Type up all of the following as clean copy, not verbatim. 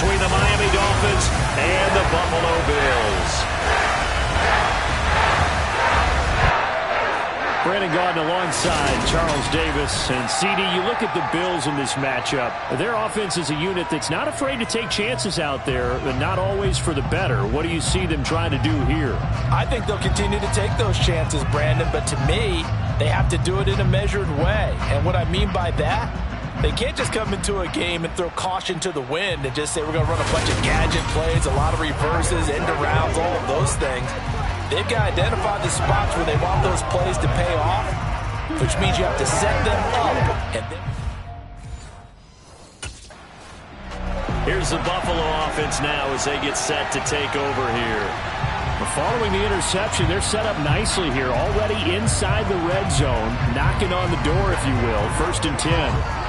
between the Miami Dolphins and the Buffalo Bills. Brandon Gaudin alongside Charles Davis. And CD, you look at the Bills in this matchup. Their offense is a unit that's not afraid to take chances out there, but not always for the better. What do you see them trying to do here? I think they'll continue to take those chances, Brandon, but to me, they have to do it in a measured way. And what I mean by that, they can't just come into a game and throw caution to the wind and just say we're going to run a bunch of gadget plays, a lot of reverses, end arounds, all of those things. They've got to identify the spots where they want those plays to pay off, which means you have to set them up. And then here's the Buffalo offense now as they get set to take over here. Following the interception, they're set up nicely here, already inside the red zone, knocking on the door, if you will. 1st and 10.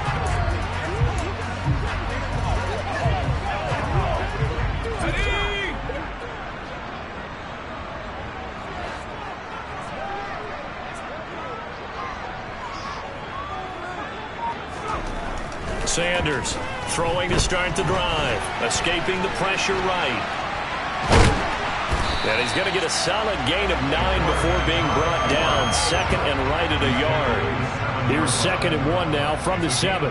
Sanders throwing to start the drive, escaping the pressure right. And he's going to get a solid gain of 9 before being brought down. 2nd and right at a yard. Here's 2nd and 1 now from the 7.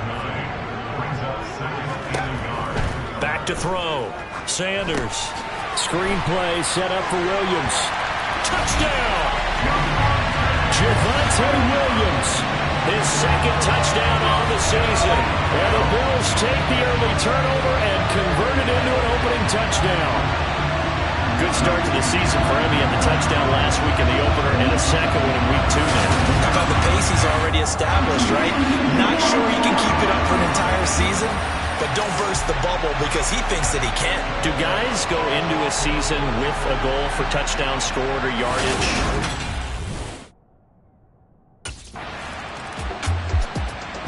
Back to throw. Sanders. Screen play set up for Williams. Touchdown! Javonte Williams. His 2nd touchdown on the season. And the Bills take the early turnover and convert it into an opening touchdown. Good start to the season for him. He had the touchdown last week in the opener and a 2nd one in week 2 now. How about the pace he's already established, right? Not sure he can keep it up for an entire season, but don't burst the bubble because he thinks that he can. Do guys go into a season with a goal for touchdowns scored or yardage?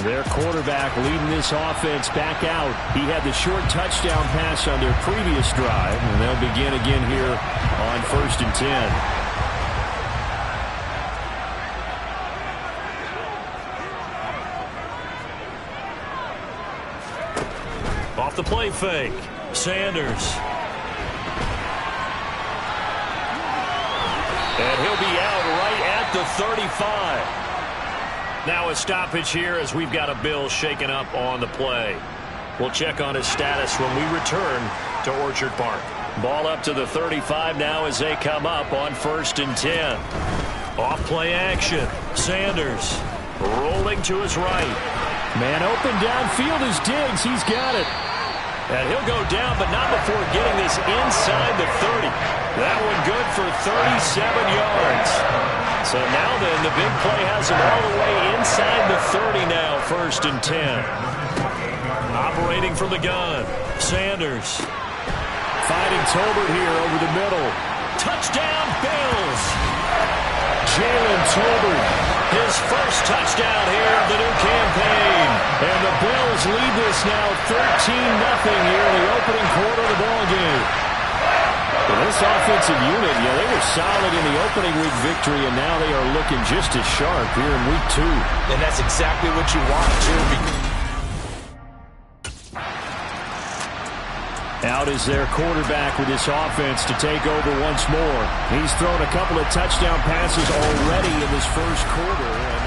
Their quarterback leading this offense back out. He had the short touchdown pass on their previous drive, and they'll begin again here on 1st and 10. Off the play fake. Sanders. And he'll be out right at the 35. Now a stoppage here as we've got a Bill shaken up on the play. We'll check on his status when we return to Orchard Park. Ball up to the 35 now as they come up on 1st and 10. Off play action. Sanders rolling to his right. Man open downfield is Diggs. He's got it. And he'll go down, but not before getting this inside the 30. That one good for 37 yards. So now then, the big play has him all the way inside the 30 now, 1st and 10. Operating from the gun, Sanders. Finding Tolbert here over the middle. Touchdown, Bills! Jalen Tolbert. His first touchdown here of the new campaign. And the Bills lead this now 13-0 here in the opening quarter of the ballgame. Well, this offensive unit, they were solid in the opening week victory, and now they are looking just as sharp here in week 2. And that's exactly what you want, too. Out is their quarterback with this offense to take over once more. He's thrown a couple of touchdown passes already in this first quarter. And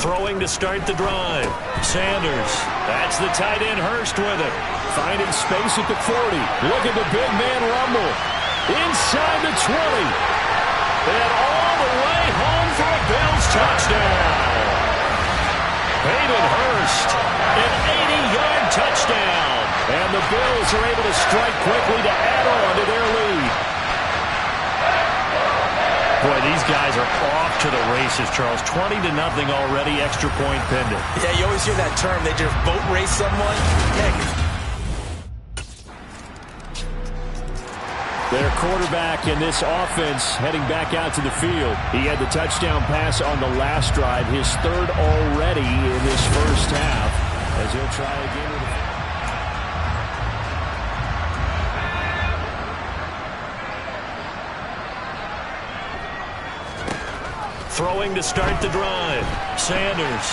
throwing to start the drive. Sanders. That's the tight end Hurst with it. Finding space at the 40. Look at the big man rumble. Inside the 20. And all the way home for a Bills touchdown. Hayden Hurst, an 80-yard touchdown. And the Bills are able to strike quickly to add on to their lead. Boy, these guys are off to the races, Charles. 20-0 already, extra point pending. Yeah, you always hear that term. They just boat race someone. Yeah. Their quarterback in this offense heading back out to the field. He had the touchdown pass on the last drive, his 3rd already in this first half, as he'll try again with Throwing to start the drive. Sanders.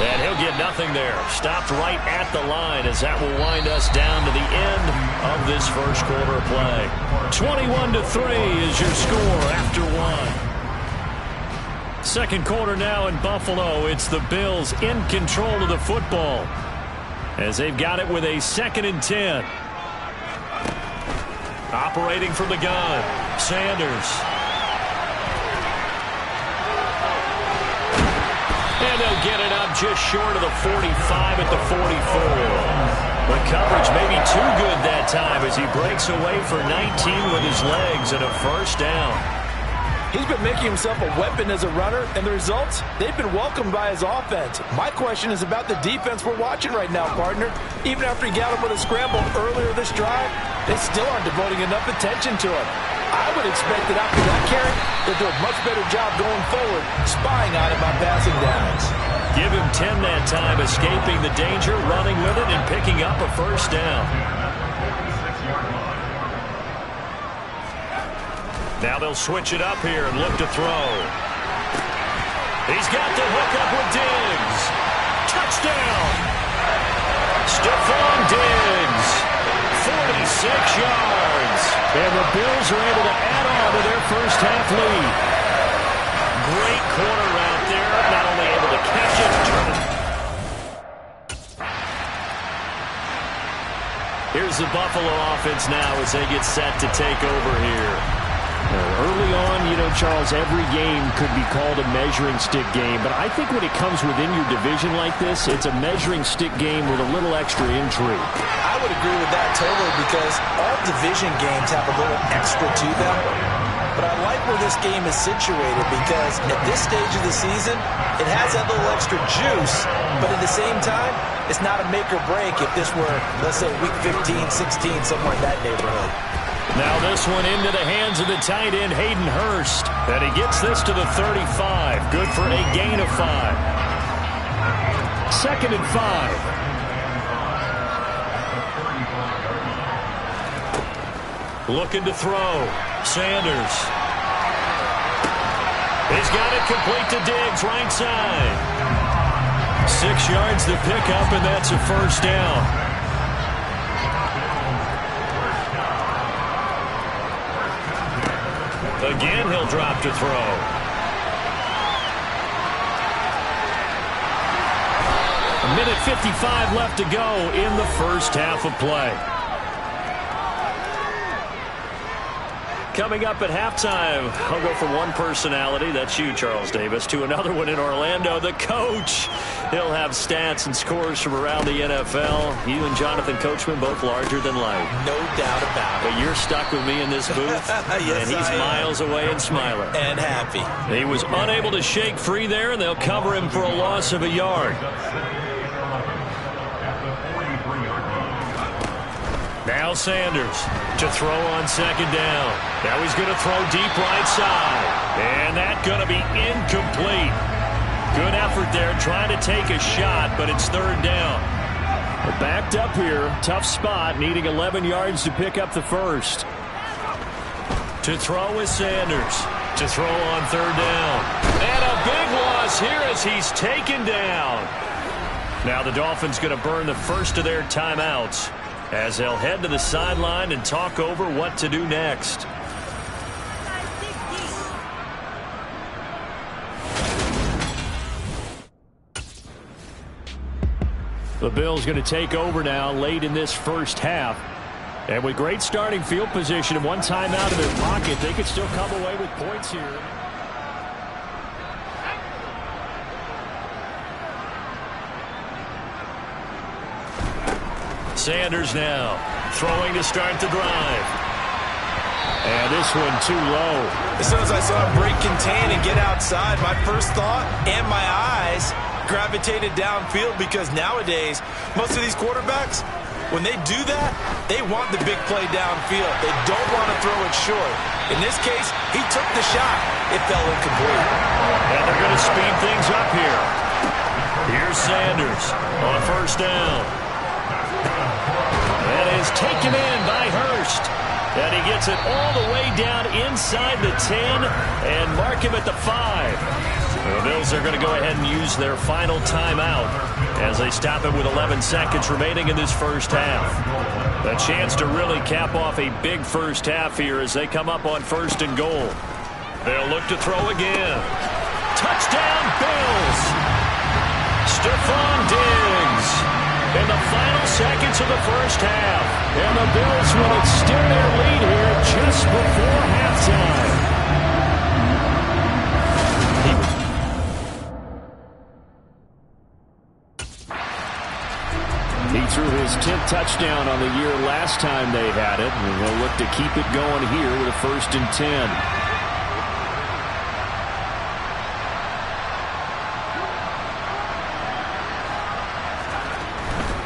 And he'll get nothing there. Stopped right at the line as that will wind us down to the end of this first quarter of play. 21-3 is your score after one. Second quarter now in Buffalo. It's the Bills in control of the football as they've got it with a 2nd and 10. Operating from the gun, Sanders. And they'll get it up just short of the 45 at the 44. The coverage may be too good that time as he breaks away for 19 with his legs and a first down. He's been making himself a weapon as a runner, and the results, they've been welcomed by his offense. My question is about the defense we're watching right now, partner. Even after he got him with a scramble earlier this drive, they still aren't devoting enough attention to him. I would expect that after that carry, they'll do a much better job going forward, spying on him on passing downs. Give him 10 that time, escaping the danger, running with it, and picking up a first down. Now they'll switch it up here and look to throw. He's got the hook up with Diggs. Touchdown! Stephon Diggs. 46 yards. And the Bills are able to add on to their first half lead. Great corner route there. Not only able to catch it, turn it. Here's the Buffalo offense now as they get set to take over here. Early on, Charles, every game could be called a measuring stick game, but I think when it comes within your division like this, it's a measuring stick game with a little extra intrigue. I would agree with that totally because all division games have a little extra to them. But I like where this game is situated because at this stage of the season, it has that little extra juice, but at the same time, it's not a make or break if this were, let's say, week 15, 16, somewhere in that neighborhood. Now this one into the hands of the tight end, Hayden Hurst. And he gets this to the 35. Good for a gain of 5. 2nd and 5. Looking to throw. Sanders. He's got it complete to Diggs, right side. 6 yards to pick up, and that's a first down. Again, he'll drop to throw. A minute 55 left to go in the first half of play. Coming up at halftime, I'll go from one personality, that's you, Charles Davis, to another one in Orlando, the coach. He'll have stats and scores from around the NFL. You and Jonathan Coachman, both larger than life. No doubt about it. But you're stuck with me in this booth, yes, and he's miles away and smiling. And happy. He was unable to shake free there, and they'll cover him for a loss of a yard. Now Sanders to throw on 2nd down. Now he's going to throw deep right side. And that's going to be incomplete. Good effort there trying to take a shot, but it's 3rd down. We're backed up here. Tough spot, needing 11 yards to pick up the first. To throw is Sanders. To throw on 3rd down. And a big loss here as he's taken down. Now the Dolphins going to burn the first of their timeouts as they'll head to the sideline and talk over what to do next. The Bills going to take over now late in this first half. And with great starting field position and one timeout in their pocket, they could still come away with points here. Sanders now throwing to start the drive. And this one too low. As soon as I saw him break contain and get outside, my first thought and my eyes gravitated downfield because nowadays, most of these quarterbacks, when they do that, they want the big play downfield. They don't want to throw it short. In this case, he took the shot. It fell incomplete. And they're going to speed things up here. Here's Sanders on 1st down. That is taken in by Hurst. And he gets it all the way down inside the 10 and mark him at the 5. The Bills are going to go ahead and use their final timeout as they stop it with 11 seconds remaining in this first half. A chance to really cap off a big first half here as they come up on 1st and goal. They'll look to throw again. Touchdown, Bills! Stephon Diggs in the final seconds of the first half. And the Bills will extend their lead here just before halftime. He threw his 10th touchdown on the year last time they had it. And they'll look to keep it going here with a 1st and 10.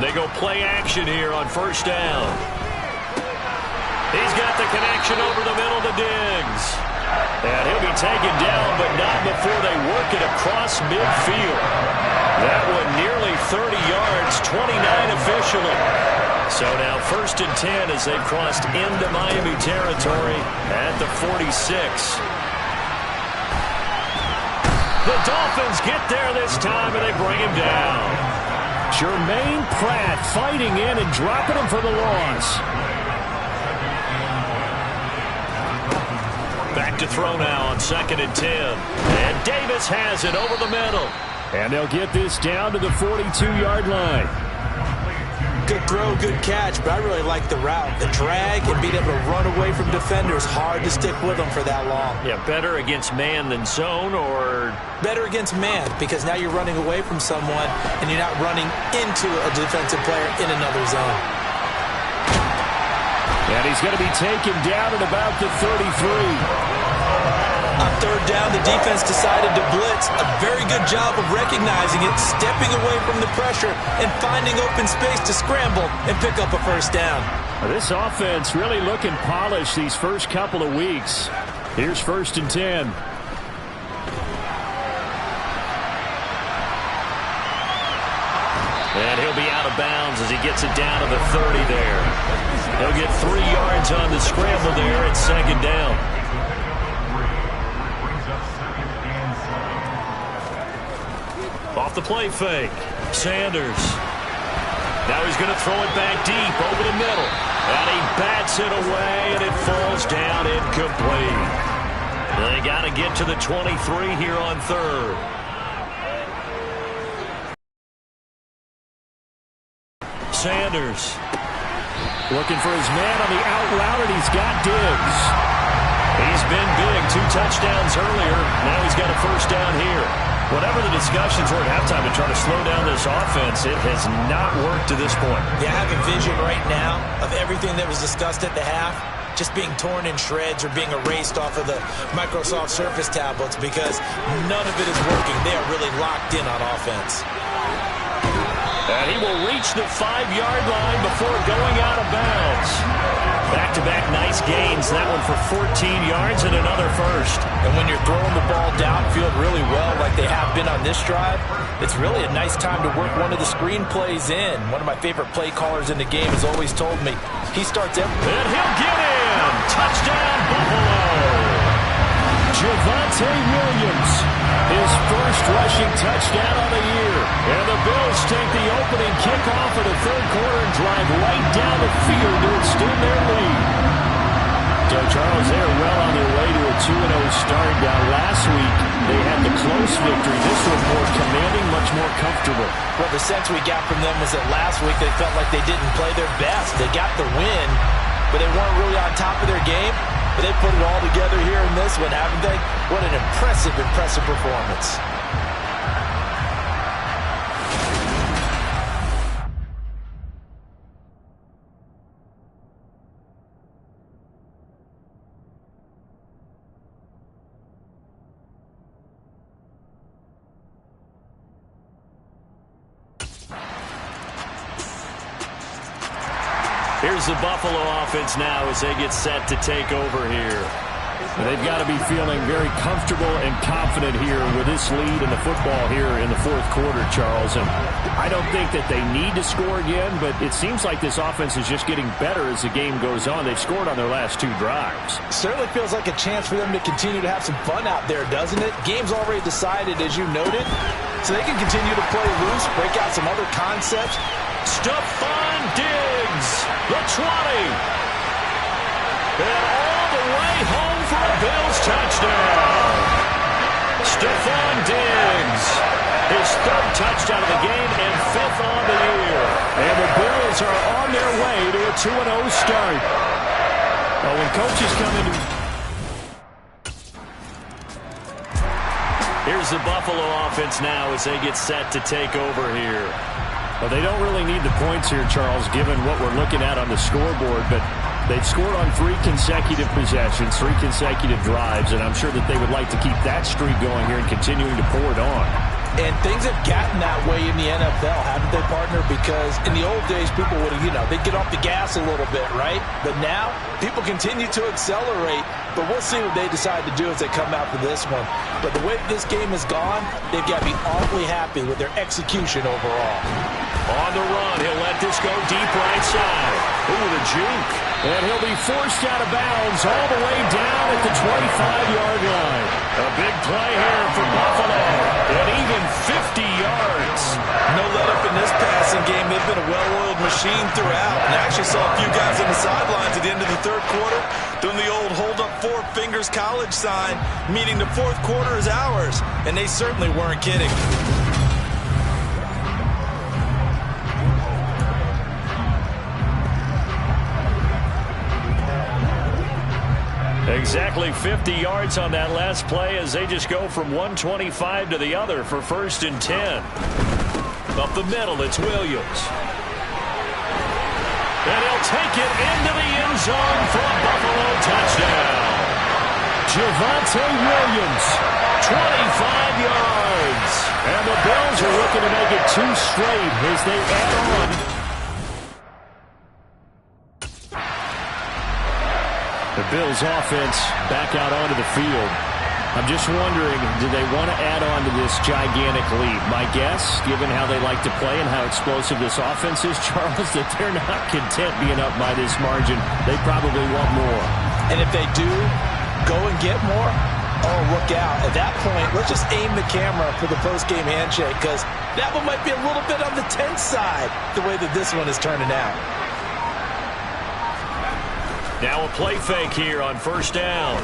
They go play action here on 1st down. He's got the connection over the middle to Diggs. And he'll be taken down, but not before they work it across midfield. That one nearly 30 yards, 29 officially. So now 1st and 10 as they've crossed into Miami territory at the 46. The Dolphins get there this time, and they bring him down. Jermaine Pratt fighting in and dropping him for the loss. Back to throw now on 2nd and 10. And Davis has it over the middle. And they'll get this down to the 42-yard line. Good throw, good catch, but I really like the route. The drag and being able to run away from defenders, hard to stick with them for that long. Yeah, better against man than zone, or? Better against man, because now you're running away from someone and you're not running into a defensive player in another zone. And he's going to be taken down at about the 33. On 3rd down, the defense decided to blitz. A very good job of recognizing it, stepping away from the pressure, and finding open space to scramble and pick up a 1st down. This offense really looking polished these first couple of weeks. Here's 1st and 10. And he'll be out of bounds as he gets it down to the 30 there. He'll get 3 yards on the scramble there at 2nd down. Off the play fake. Sanders. Now he's going to throw it back deep over the middle. And he bats it away, and it falls down incomplete. They got to get to the 23 here on 3rd. Sanders. Looking for his man on the out route, and he's got Diggs. He's been big. 2 touchdowns earlier. Now he's got a 1st down here. Whatever the discussions were at halftime to try to slow down this offense, it has not worked to this point. Yeah, I have a vision right now of everything that was discussed at the half just being torn in shreds or being erased off of the Microsoft Surface tablets because none of it is working. They are really locked in on offense. And he will reach the 5-yard line before going out of bounds. Back-to-back nice gains. That one for 14 yards and another 1st. And when you're throwing the ball downfield really well like they have been on this drive, it's really a nice time to work one of the screen plays in. One of my favorite play callers in the game has always told me he starts every... And he'll get in! Touchdown, Buffalo! Javonte Williams, his 1st rushing touchdown of the year. And the Bills take the opening kickoff of the 3rd quarter and drive right down the field to extend their lead. So, Charles, they are well on their way to a 2-0 start. Now, last week, they had the close victory. This was more commanding, much more comfortable. Well, the sense we got from them was that last week they felt like they didn't play their best. They got the win, but they weren't really on top of their game. But they put it all together here in this one, haven't they? What an impressive performance. Here's the Buffalo offense now as they get set to take over here. They've got to be feeling very comfortable and confident here with this lead in the football here in the fourth quarter, Charles. And I don't think that they need to score again, but it seems like this offense is just getting better as the game goes on. They've scored on their last 2 drives. Certainly feels like a chance for them to continue to have some fun out there, doesn't it? Game's already decided, as you noted, so they can continue to play loose, break out some other concepts. Stephon Diggs, the 20. And all the way home for a Bills touchdown. Stephon Diggs, his 3rd touchdown of the game and 5th on the year. And the Bills are on their way to a 2-0 start. Well, when coaches come into... Here's the Buffalo offense now as they get set to take over here. Well, they don't really need the points here, Charles, given what we're looking at on the scoreboard, but they've scored on 3 consecutive possessions, 3 consecutive drives, and I'm sure that they would like to keep that streak going here and continuing to pour it on. And things have gotten that way in the NFL, haven't they, partner? Because in the old days, people would have, they'd get off the gas a little bit, right? But now, people continue to accelerate, but we'll see what they decide to do as they come out for this one. But the way this game has gone, they've got to be awfully happy with their execution overall. On the run, he'll let this go deep right side. Ooh, the juke. And he'll be forced out of bounds all the way down at the 25-yard line. A big play here for Buffalo. And even 50 yards. No let-up in this passing game. They've been a well-oiled machine throughout. And I actually saw a few guys on the sidelines at the end of the 3rd quarter doing the old hold-up 4 fingers college sign, meaning the 4th quarter is ours. And they certainly weren't kidding. Exactly 50 yards on that last play as they just go from 125 to the other for 1st and 10. Up the middle, it's Williams. And he'll take it into the end zone for a Buffalo touchdown. Javonte Williams, 25 yards. And the Bills are looking to make it 2 straight as they add on. The Bills offense back out onto the field. I'm just wondering, do they want to add on to this gigantic lead? My guess, given how they like to play and how explosive this offense is, Charles, that they're not content being up by this margin. They probably want more. And if they do go and get more, oh, look out. At that point, let's just aim the camera for the post-game handshake, because that one might be a little bit on the tense side, the way that this one is turning out. Now a play fake here on 1st down.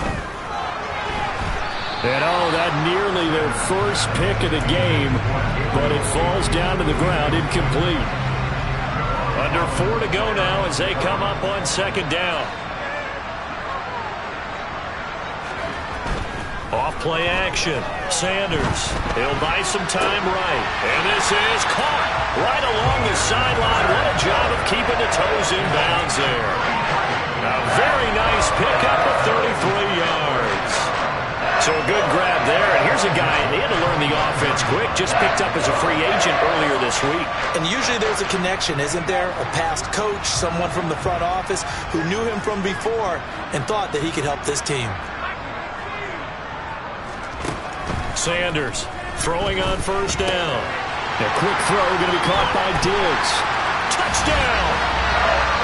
And that nearly their first pick of the game, but it falls down to the ground incomplete. Under 4 to go now as they come up on 2nd down. Off play action. Sanders. He'll buy some time right. And this is caught right along the sideline. What a job of keeping the toes in bounds there. A very nice pickup of 33 yards. So a good grab there. And here's a guy, they had to learn the offense quick, just picked up as a free agent earlier this week. And usually there's a connection, isn't there? A past coach, someone from the front office who knew him from before and thought that he could help this team. Sanders throwing on 1st down. A quick throw going to be caught by Diggs. Touchdown!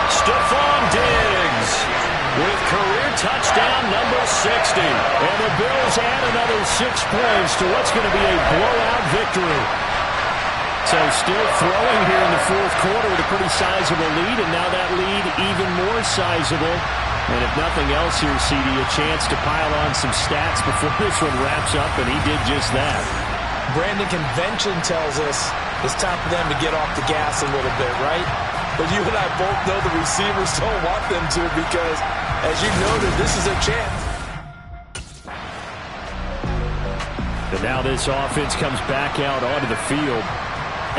Stephon Diggs with career touchdown number 60. And the Bills add another 6 points to what's going to be a blowout victory. So still throwing here in the 4th quarter with a pretty sizable lead, and now that lead even more sizable. And if nothing else here, CD, a chance to pile on some stats before this one wraps up, and he did just that. Brandon, convention tells us it's time for them to get off the gas a little bit, right? But you and I both know the receivers don't want them to, because, as you noted, this is a chance. And now this offense comes back out onto the field.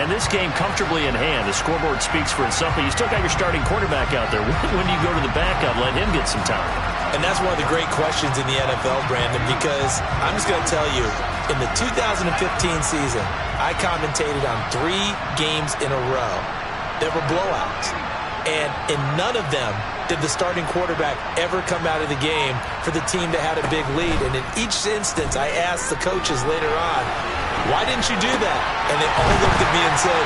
And this game comfortably in hand. The scoreboard speaks for itself, but you still got your starting quarterback out there. When do you go to the backup, let him get some time? And that's one of the great questions in the NFL, Brandon, because I'm just going to tell you, in the 2015 season, I commentated on 3 games in a row that were blowouts. And in none of them did the starting quarterback ever come out of the game for the team that had a big lead. And in each instance, I asked the coaches later on, why didn't you do that? And they all looked at me and said,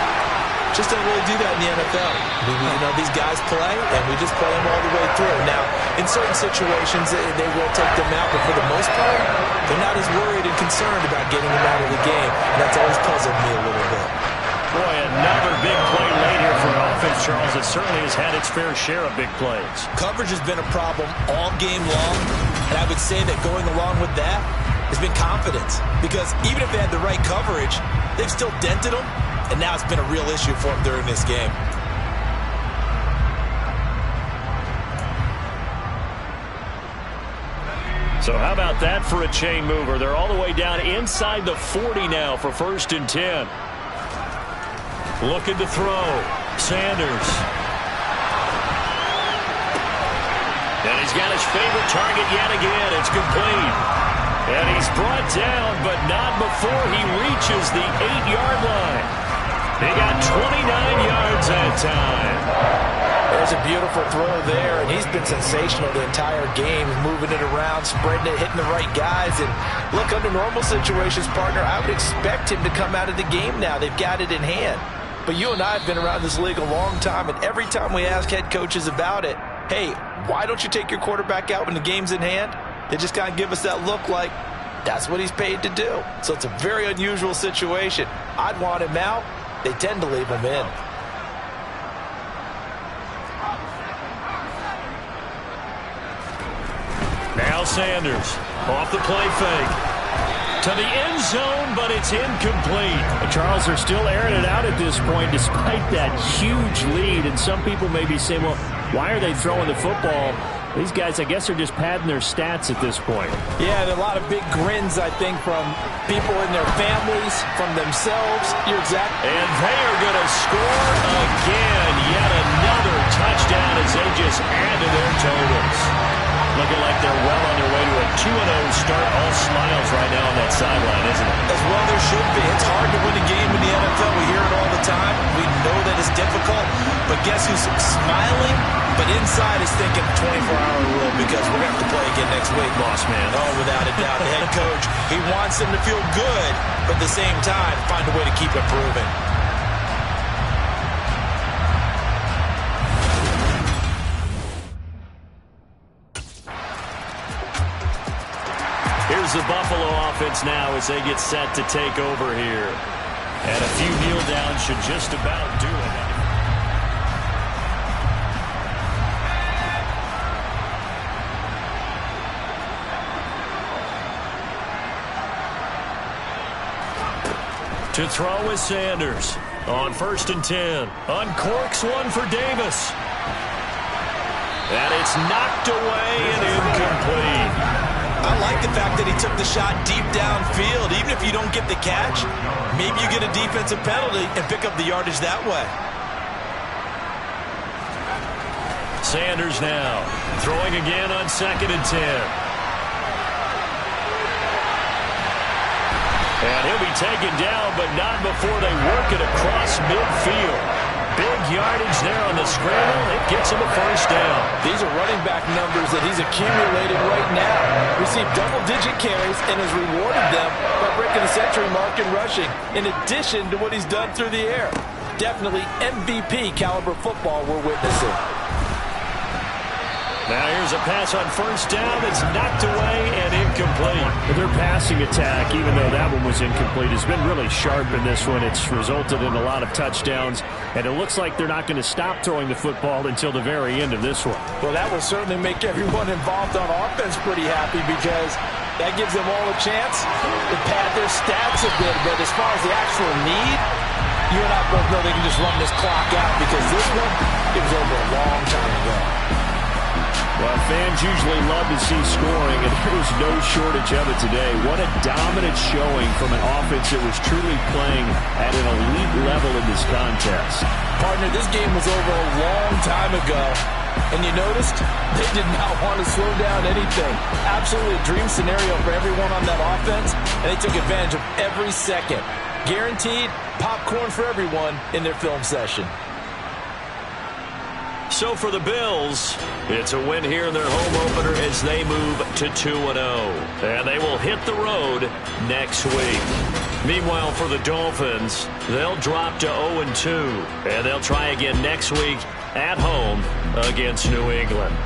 just don't really do that in the NFL. These guys play, and we just play them all the way through. Now, in certain situations, they will take them out, but for the most part, they're not as worried and concerned about getting them out of the game. And that's always puzzled me a little bit. Boy, another big play late here for an offense, Charles. It certainly has had its fair share of big plays. Coverage has been a problem all game long, and I would say that going along with that has been confidence. Because even if they had the right coverage, they've still dented them, and now it's been a real issue for them during this game. So how about that for a chain mover? They're all the way down inside the 40 now for 1st and 10. Looking to throw. Sanders. And he's got his favorite target yet again. It's complete. And he's brought down, but not before he reaches the 8-yard line. He got 29 yards that time. There's a beautiful throw there, and he's been sensational the entire game, moving it around, spreading it, hitting the right guys. And look, under normal situations, partner, I would expect him to come out of the game now. They've got it in hand. But you and I have been around this league a long time, and every time we ask head coaches about it, hey, why don't you take your quarterback out when the game's in hand? They just kind of give us that look like that's what he's paid to do. So it's a very unusual situation. I'd want him out. They tend to leave him in. Now Sanders off the play fake to the end zone, but it's incomplete. Charles, they're still airing it out at this point despite that huge lead. And some people may be saying, well, why are they throwing the football? These guys, I guess, are just padding their stats at this point. Yeah, and a lot of big grins, I think, from people in their families, from themselves. You're exactly. And they are going to score again. Yet another touchdown as they just add to their totals. Looking like they're well on their way to a 2-0 start. All smiles right now on that sideline, isn't it? As well there should be. It's hard to win a game in the NFL. We hear it all the time. We know that it's difficult. But guess who's smiling? But inside is thinking 24-hour rule because we're going to have to play again next week. Boss man. Oh, without a doubt. The head coach, he wants them to feel good, but at the same time, find a way to keep improving. Here's the Buffalo offense now as they get set to take over here. And a few kneel downs should just about do it. To throw is Sanders on 1st and 10. Uncorks one for Davis. And it's knocked away and incomplete. I like the fact that he took the shot deep downfield. Even if you don't get the catch, maybe you get a defensive penalty and pick up the yardage that way. Sanders now throwing again on 2nd and 10. And he'll be taken down, but not before they work it across midfield. Big yardage there on the scramble. It gets him a 1st down. These are running back numbers that he's accumulated right now. Received double-digit carries and has rewarded them by breaking the century mark in rushing, in addition to what he's done through the air. Definitely MVP caliber football we're witnessing. Now here's a pass on 1st down. It's knocked away and incomplete. Their passing attack, even though that one was incomplete, has been really sharp in this one. It's resulted in a lot of touchdowns, and it looks like they're not going to stop throwing the football until the very end of this one. Well, that will certainly make everyone involved on offense pretty happy because that gives them all a chance to pad their stats a bit. But as far as the actual need, you and I both know they can just run this clock out because this one, it was over a long time ago. Well, fans usually love to see scoring, and there was no shortage of it today. What a dominant showing from an offense that was truly playing at an elite level in this contest. Partner, this game was over a long time ago, and you noticed they did not want to slow down anything. Absolutely a dream scenario for everyone on that offense, and they took advantage of every second. Guaranteed popcorn for everyone in their film session. So for the Bills, it's a win here in their home opener as they move to 2-0. And they will hit the road next week. Meanwhile, for the Dolphins, they'll drop to 0-2. And they'll try again next week at home against New England.